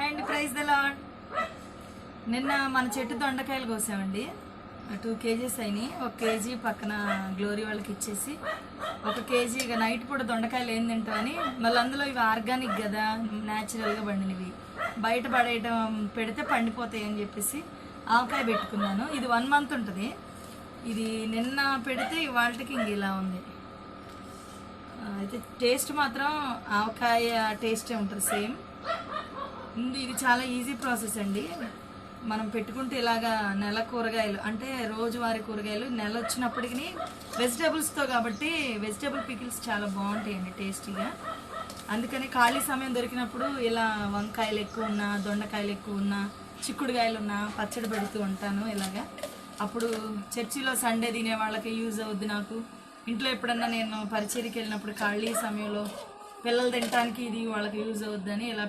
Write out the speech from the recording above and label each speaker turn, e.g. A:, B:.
A: And praise the lord. నిన్న మన చెట్టు దొండకాయలు కోసామండి. 2 kgs అయినాయి. 1 kg పక్కన గ్లోరీ వాళ్ళకి ఇచ్చేసి 1 kg ఇక నైట్ పూట దొండకాయలు ఏం తింటామని, మళ్ళీ అందులో ఇవి ఆర్గానిక్ కదా, న్యాచురల్గా పండినవి, బయట పడేయటం పెడితే పండిపోతాయి అని చెప్పేసి ఆవకాయ పెట్టుకున్నాను. ఇది 1 month ఉంటుంది. ఇది నిన్న పెడితే ఇవాళకి ఇంక ఇలా ఉంది. అయితే టేస్ట్ మాత్రం ఆవకాయ టేస్టే ఉంటుంది సేమ్. ఇది చాలా ఈజీ ప్రాసెస్ అండి. మనం పెట్టుకుంటే ఇలాగా నెల కూరగాయలు అంటే రోజువారీ కూరగాయలు నెల వచ్చినప్పటికీ వెజిటేబుల్స్తో కాబట్టి వెజిటేబుల్ పికిల్స్ చాలా బాగుంటాయండి టేస్టీగా. అందుకని ఖాళీ సమయం దొరికినప్పుడు ఇలా వంకాయలు ఎక్కువ ఉన్నా, దొండకాయలు ఎక్కువ ఉన్నా, చిక్కుడుకాయలు ఉన్నా పచ్చడి పెడుతూ ఉంటాను ఇలాగా. అప్పుడు చర్చిలో సండే తినే వాళ్ళకి యూజ్ అవుద్ది. నాకు ఇంట్లో ఎప్పుడన్నా నేను పరిచర్యకి వెళ్ళినప్పుడు ఖాళీ సమయంలో పిల్లలు తినడానికి ఇది వాళ్ళకి యూజ్ అవుద్దని ఇలా